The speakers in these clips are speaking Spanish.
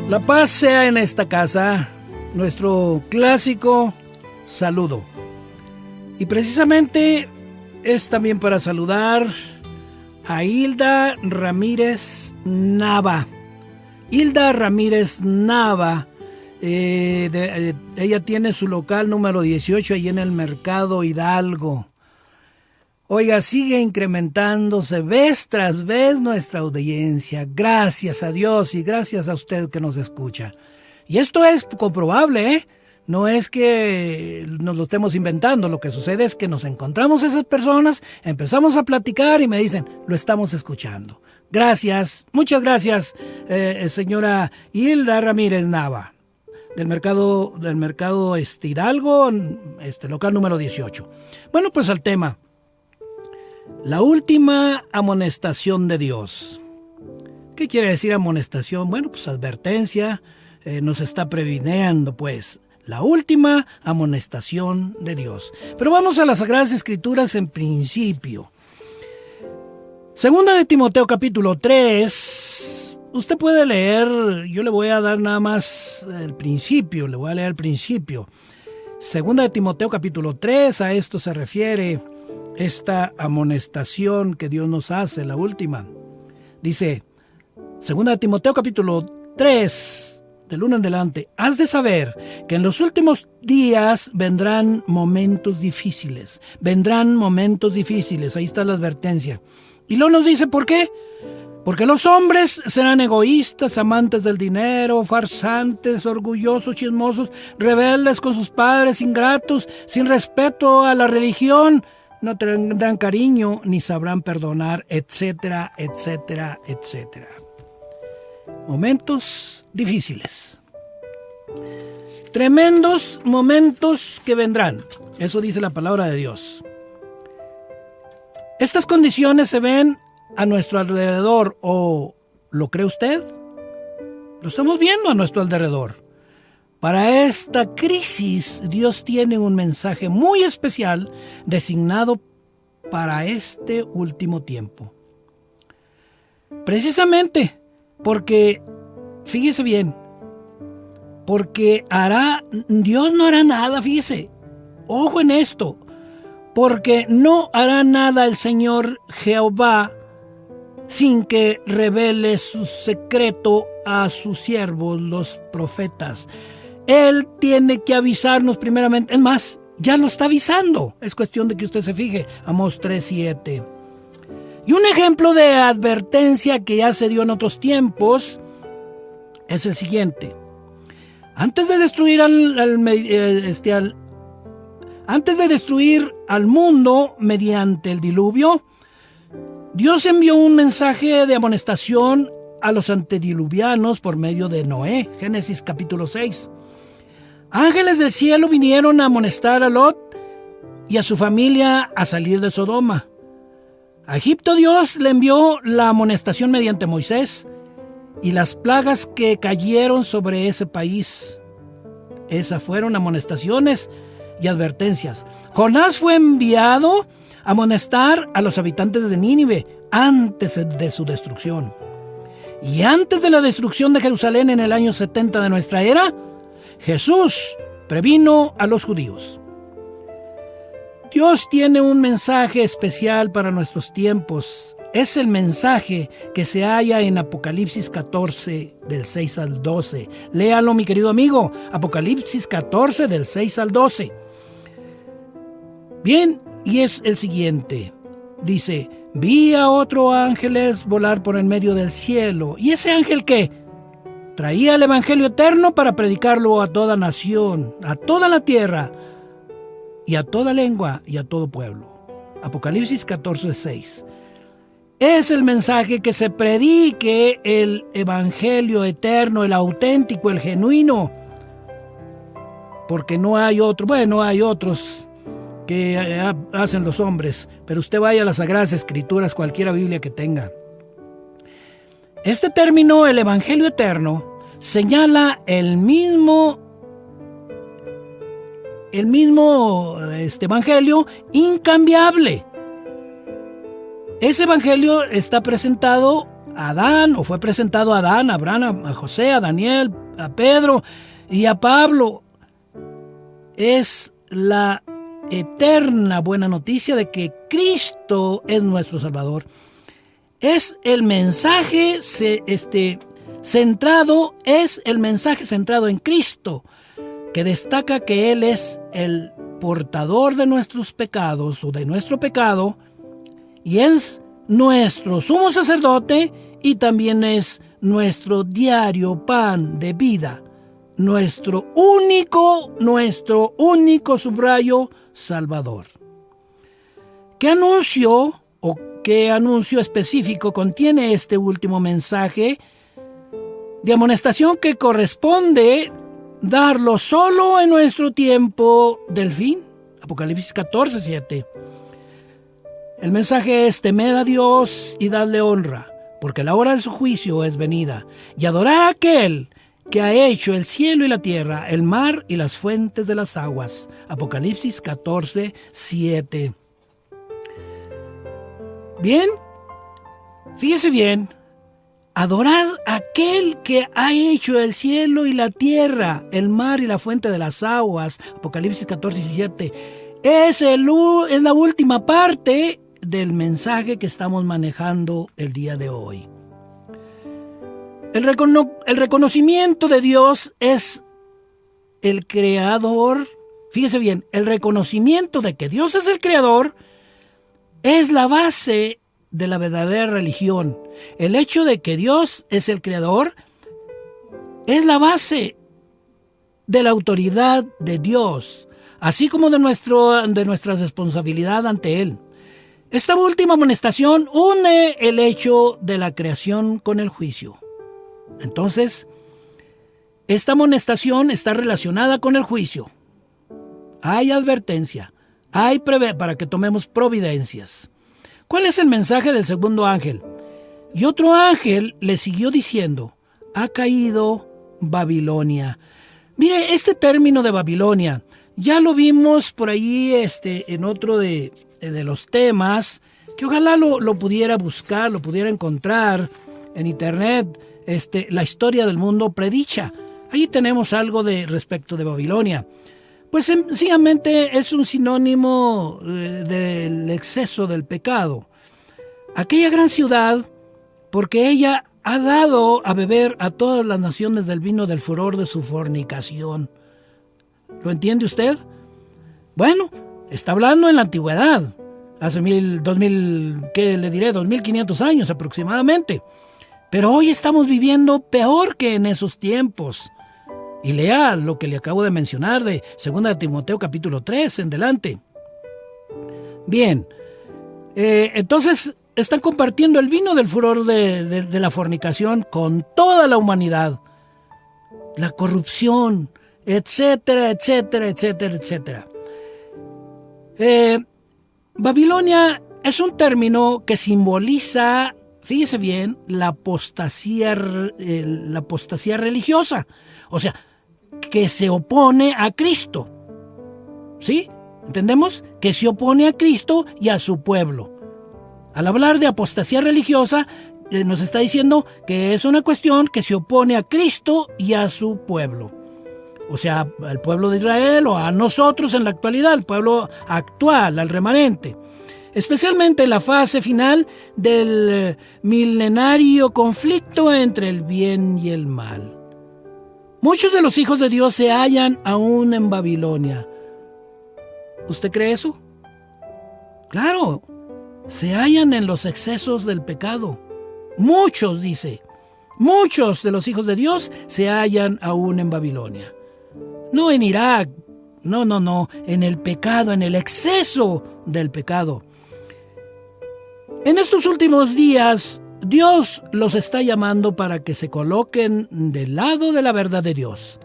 La paz sea en esta casa, nuestro clásico saludo. Y precisamente es también para saludar a Hilda Ramírez Nava. Hilda Ramírez Nava, ella tiene su local número 18 ahí en el Mercado Hidalgo. Oiga, sigue incrementándose vez tras vez nuestra audiencia. Gracias a Dios y gracias a usted que nos escucha. Y esto es comprobable, ¿eh? No es que nos lo estemos inventando. Lo que sucede es que nos encontramos esas personas, empezamos a platicar y me dicen, lo estamos escuchando. Gracias, muchas gracias, señora Hilda Ramírez Nava, del mercado Hidalgo, local número 18. Bueno, pues al tema. La última amonestación de Dios. ¿Qué quiere decir amonestación? Bueno, pues advertencia, nos está previniendo, pues, la última amonestación de Dios. Pero vamos a las Sagradas Escrituras en principio. Segunda de Timoteo capítulo 3, usted puede leer, yo le voy a dar nada más el principio, le voy a leer el principio. Segunda de Timoteo capítulo 3, a esto se refiere esta amonestación que Dios nos hace, la última. Dice, segunda de Timoteo capítulo 3, del 1 en adelante, has de saber que en los últimos días vendrán momentos difíciles. Ahí está la advertencia. Y luego nos dice, ¿por qué? Porque los hombres serán egoístas, amantes del dinero, farsantes, orgullosos, chismosos, rebeldes con sus padres, ingratos, sin respeto a la religión, no tendrán cariño ni sabrán perdonar, etcétera, etcétera, etcétera. Momentos difíciles. Tremendos momentos que vendrán. Eso dice la palabra de Dios. Estas condiciones se ven a nuestro alrededor, ¿o lo cree usted? Lo estamos viendo a nuestro alrededor. Para esta crisis, Dios tiene un mensaje muy especial designado para este último tiempo. Precisamente porque, fíjese bien, porque Dios no hará nada, fíjese, ojo en esto, porque no hará nada el Señor Jehová sin que revele su secreto a sus siervos, los profetas. Él tiene que avisarnos primeramente. Es más, ya lo está avisando. Es cuestión de que usted se fije. Amós 3:7. Y un ejemplo de advertencia que ya se dio en otros tiempos es el siguiente. Antes de destruir al mundo mediante el diluvio, Dios envió un mensaje de amonestación a los antediluvianos por medio de Noé. Génesis capítulo 6. Ángeles del cielo vinieron a amonestar a Lot y a su familia a salir de Sodoma. A Egipto Dios le envió la amonestación mediante Moisés y las plagas que cayeron sobre ese país. Esas fueron amonestaciones y advertencias. Jonás fue enviado a amonestar a los habitantes de Nínive antes de su destrucción. Y antes de la destrucción de Jerusalén en el año 70 de nuestra era, Jesús previno a los judíos. Dios tiene un mensaje especial para nuestros tiempos. Es el mensaje que se halla en Apocalipsis 14, del 6 al 12. Léalo, mi querido amigo. Apocalipsis 14, del 6 al 12. Bien, y es el siguiente. Dice, vi a otro ángeles volar por en medio del cielo. ¿Y ese ángel qué? Traía el evangelio eterno para predicarlo a toda nación, a toda la tierra, y a toda lengua y a todo pueblo. Apocalipsis 14:6. Es el mensaje que se predique el evangelio eterno, el auténtico, el genuino. Porque no hay otro, bueno, hay otros que hacen los hombres, pero usted vaya a las Sagradas Escrituras, cualquiera Biblia que tenga. Este término, el evangelio eterno, señala el mismo evangelio incambiable. Ese evangelio está presentado a Adán, o fue presentado a Adán, a Abraham, a José, a Daniel, a Pedro y a Pablo. Es la eterna buena noticia de que Cristo es nuestro Salvador. Es el mensaje centrado en Cristo, que destaca que Él es el portador de nuestros pecados o de nuestro pecado, y es nuestro sumo sacerdote y también es nuestro diario pan de vida, nuestro único subrayo Salvador. ¿Qué anuncio específico contiene este último mensaje de amonestación que corresponde darlo solo en nuestro tiempo del fin? Apocalipsis 14:7. El mensaje es: temed a Dios y dadle honra, porque la hora de su juicio es venida, y adorar a aquel que ha hecho el cielo y la tierra, el mar y las fuentes de las aguas. Apocalipsis 14:7. Bien, fíjese bien. Adorad a aquel que ha hecho el cielo y la tierra, el mar y la fuente de las aguas. Apocalipsis 14:7. Es la última parte del mensaje que estamos manejando el día de hoy. El reconocimiento de Dios es el creador. Fíjese bien, el reconocimiento de que Dios es el creador es la base de la verdadera religión. El hecho de que Dios es el creador es la base de la autoridad de Dios, así como de nuestra responsabilidad ante Él. Esta última amonestación une el hecho de la creación con el juicio. Entonces, esta amonestación está relacionada con el juicio. Hay advertencia, para que tomemos providencias. ¿Cuál es el mensaje del segundo ángel? Y otro ángel le siguió diciendo: ha caído Babilonia. Mire, este término de Babilonia ya lo vimos por ahí en otro de los temas, que ojalá lo pudiera buscar, lo pudiera encontrar en internet, la historia del mundo predicha. Ahí tenemos algo respecto de Babilonia. Pues sencillamente es un sinónimo del exceso del pecado. Aquella gran ciudad, porque ella ha dado a beber a todas las naciones del vino del furor de su fornicación. ¿Lo entiende usted? Bueno, está hablando en la antigüedad, hace 2500 años aproximadamente. Pero hoy estamos viviendo peor que en esos tiempos. Y lea lo que le acabo de mencionar de 2 Timoteo capítulo 3 en delante. Bien, entonces están compartiendo el vino del furor de la fornicación con toda la humanidad. La corrupción, etcétera, etcétera, etcétera, etcétera. Babilonia es un término que simboliza, fíjese bien, la apostasía religiosa. O sea, que se opone a Cristo. ¿Sí? ¿Entendemos? Que se opone a Cristo y a su pueblo. Al hablar de apostasía religiosa, nos está diciendo que es una cuestión que se opone a Cristo y a su pueblo. O sea, al pueblo de Israel o a nosotros en la actualidad, al pueblo actual, al remanente. Especialmente en la fase final del milenario conflicto entre el bien y el mal. Muchos de los hijos de Dios se hallan aún en Babilonia. ¿Usted cree eso? Claro, se hallan en los excesos del pecado. Muchos, dice, muchos de los hijos de Dios se hallan aún en Babilonia. No en Irak, no, en el pecado, en el exceso del pecado. En estos últimos días, Dios los está llamando para que se coloquen del lado de la verdad de Dios.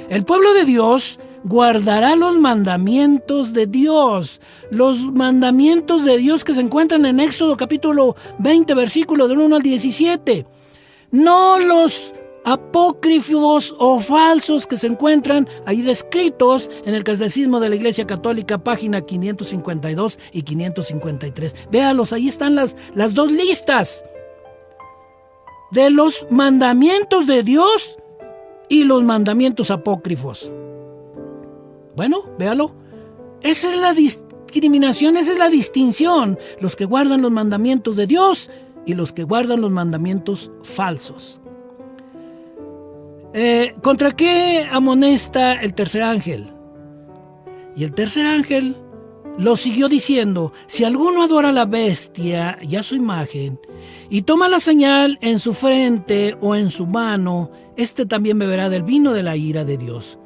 El pueblo de Dios guardará los mandamientos de Dios. Los mandamientos de Dios que se encuentran en Éxodo capítulo 20, versículo del 1 al 17. No los apócrifos o falsos que se encuentran ahí descritos en el Catecismo de la Iglesia Católica, página 552 y 553. Véalos, ahí están las dos listas. de los mandamientos de Dios y los mandamientos apócrifos. Bueno, véalo. Esa es la discriminación, esa es la distinción. Los que guardan los mandamientos de Dios y los que guardan los mandamientos falsos. ¿Contra qué amonesta el tercer ángel? Y el tercer ángel lo siguió diciendo: si alguno adora a la bestia y a su imagen, y toma la señal en su frente o en su mano, este también beberá del vino de la ira de Dios.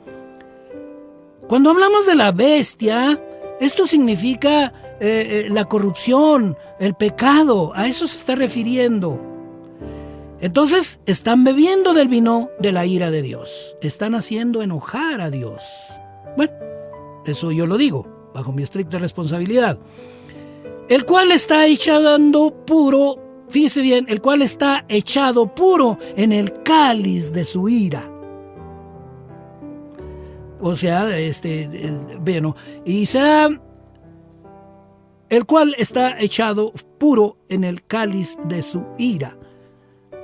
Cuando hablamos de la bestia, esto significa la corrupción, el pecado, a eso se está refiriendo. Entonces, están bebiendo del vino de la ira de Dios. Están haciendo enojar a Dios. Bueno, eso yo lo digo, bajo mi estricta responsabilidad. El cual está echando puro, fíjese bien, el cual está echado puro en el cáliz de su ira. O sea, bueno, y será el cual está echado puro en el cáliz de su ira.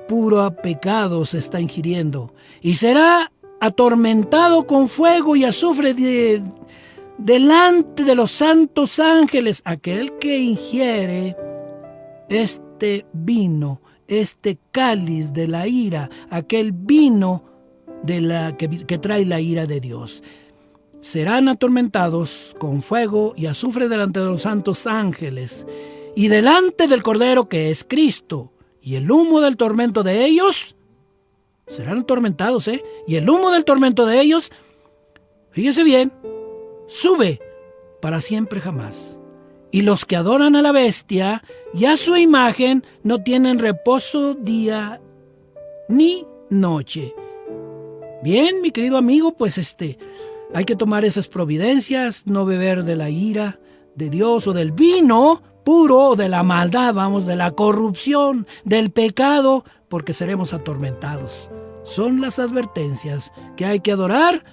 Puro a pecado se está ingiriendo, y será atormentado con fuego y azufre delante de los santos ángeles, aquel que ingiere este vino, este cáliz de la ira, aquel vino que trae la ira de Dios. Serán atormentados con fuego y azufre delante de los santos ángeles y delante del Cordero, que es Cristo. Y el humo del tormento de ellos, serán atormentados, y el humo del tormento de ellos, fíjese bien, sube para siempre jamás. Y los que adoran a la bestia y a su imagen no tienen reposo día ni noche. Bien, mi querido amigo, pues hay que tomar esas providencias, no beber de la ira de Dios o del vino puro, de la maldad, de la corrupción, del pecado, porque seremos atormentados. Son las advertencias que hay que adorar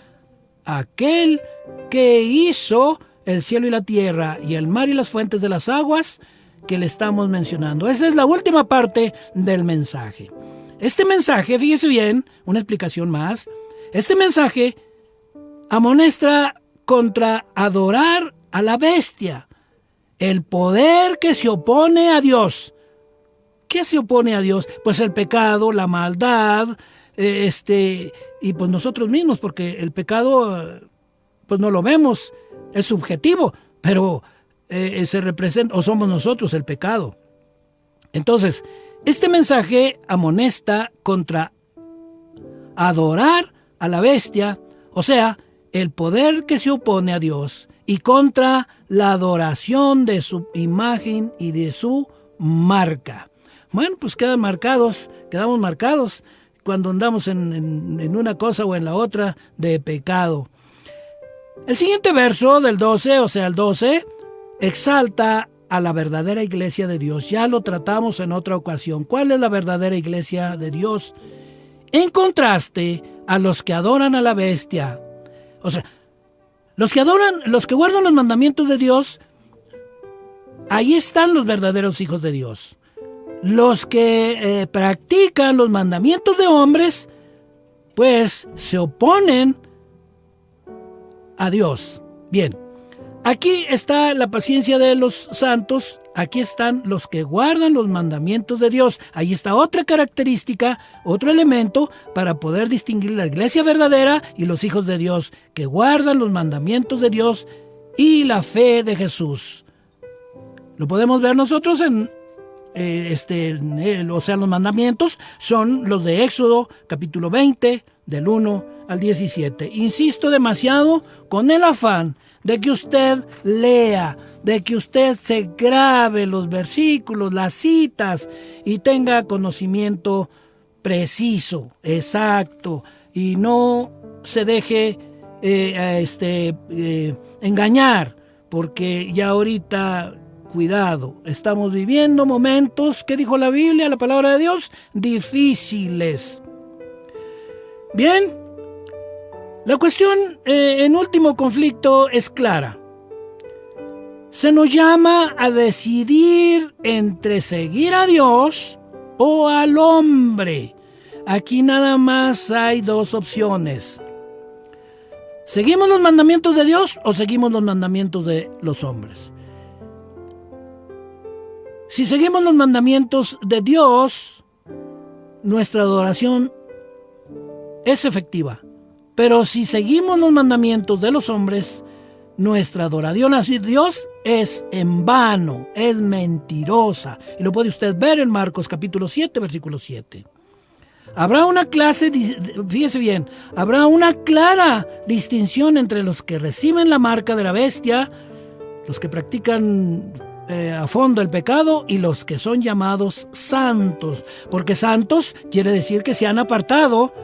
a aquel que hizo el cielo y la tierra y el mar y las fuentes de las aguas que le estamos mencionando. Esa es la última parte del mensaje. Este mensaje, fíjese bien, una explicación más. Este mensaje amonesta contra adorar a la bestia, el poder que se opone a Dios. ¿Qué se opone a Dios? Pues el pecado, la maldad, y pues nosotros mismos, porque el pecado, pues no lo vemos, es subjetivo, pero se representa, o somos nosotros el pecado. Entonces, este mensaje amonesta contra adorar a la bestia, o sea, el poder que se opone a Dios, y contra la adoración de su imagen y de su marca. Bueno, pues quedamos marcados cuando andamos en una cosa o en la otra de pecado. El siguiente verso del 12, o sea, el 12, exalta a la verdadera iglesia de Dios. Ya lo tratamos en otra ocasión. ¿Cuál es la verdadera iglesia de Dios? En contraste a los que adoran a la bestia. O sea, los que guardan los mandamientos de Dios, ahí están los verdaderos hijos de Dios. Los que practican los mandamientos de hombres, pues se oponen a Dios. Bien, aquí está la paciencia de los santos, aquí están los que guardan los mandamientos de Dios. Ahí está otra característica, otro elemento para poder distinguir la iglesia verdadera y los hijos de Dios, que guardan los mandamientos de Dios y la fe de Jesús. Lo podemos ver nosotros los mandamientos son los de Éxodo, capítulo 20, del 1 al 17. Insisto demasiado con el afán de que usted lea, de que usted se grabe los versículos, las citas y tenga conocimiento preciso, exacto, y no se deje engañar, porque ya ahorita, cuidado, estamos viviendo momentos, ¿qué dijo la Biblia, la palabra de Dios? Difíciles. Bien, la cuestión en último conflicto es clara. Se nos llama a decidir entre seguir a Dios o al hombre. Aquí nada más hay dos opciones. ¿Seguimos los mandamientos de Dios o seguimos los mandamientos de los hombres? Si seguimos los mandamientos de Dios, nuestra adoración es efectiva. Pero si seguimos los mandamientos de los hombres, nuestra adoración a Dios es en vano, es mentirosa. Y lo puede usted ver en Marcos capítulo 7, versículo 7. Habrá una clase, fíjese bien, habrá una clara distinción entre los que reciben la marca de la bestia, los que practican a fondo el pecado, y los que son llamados santos. Porque santos quiere decir que se han apartado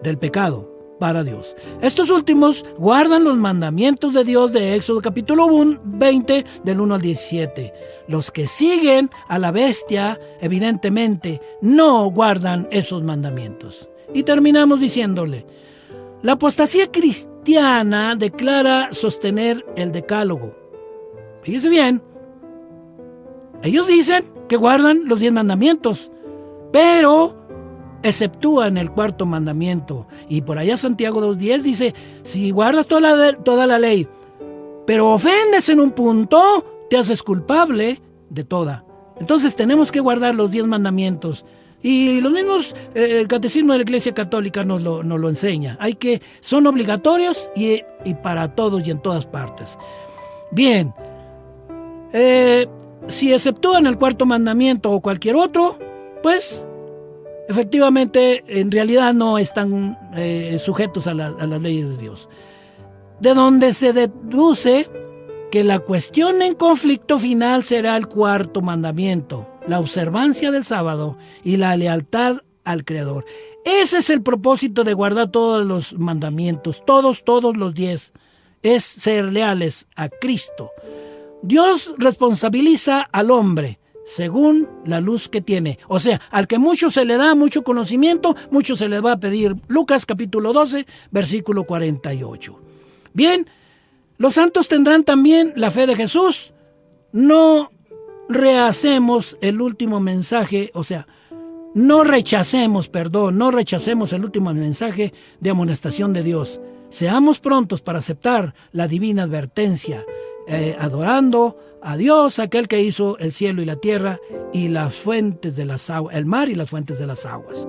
del pecado para Dios. Estos últimos guardan los mandamientos de Dios de Éxodo capítulo 20 del 1 al 17. Los que siguen a la bestia evidentemente no guardan esos mandamientos. Y terminamos diciéndole, la apostasía cristiana declara sostener el decálogo. Fíjese bien, ellos dicen que guardan los 10 mandamientos, pero exceptúan el cuarto mandamiento. Y por allá Santiago 2:10 dice, si guardas toda la ley, pero ofendes en un punto, te haces culpable de toda. Entonces tenemos que guardar los 10 mandamientos. Y los mismos, el catecismo de la Iglesia Católica nos lo enseña. Son obligatorios y para todos y en todas partes. Bien, si exceptúan el cuarto mandamiento o cualquier otro, pues efectivamente, en realidad no están sujetos a las leyes de Dios. De donde se deduce que la cuestión en conflicto final será el cuarto mandamiento, la observancia del sábado y la lealtad al Creador. Ese es el propósito de guardar todos los mandamientos, todos los 10, es ser leales a Cristo. Dios responsabiliza al hombre según la luz que tiene. O sea, al que mucho se le da, mucho conocimiento, mucho se le va a pedir. Lucas capítulo 12, versículo 48. Bien, los santos tendrán también la fe de Jesús. No rechacemos el último mensaje, no rechacemos el último mensaje de amonestación de Dios. Seamos prontos para aceptar la divina advertencia, adorando a Dios, aquel que hizo el cielo y la tierra y las fuentes de las aguas, el mar y las fuentes de las aguas.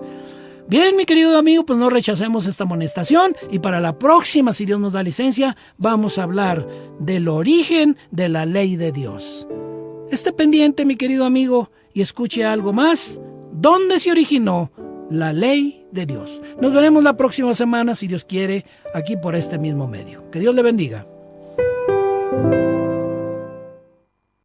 Bien, mi querido amigo, pues no rechacemos esta amonestación, y para la próxima, si Dios nos da licencia, vamos a hablar del origen de la ley de Dios. Esté pendiente, mi querido amigo, y escuche algo más. ¿Dónde se originó la ley de Dios? Nos veremos la próxima semana, si Dios quiere, aquí por este mismo medio. Que Dios le bendiga.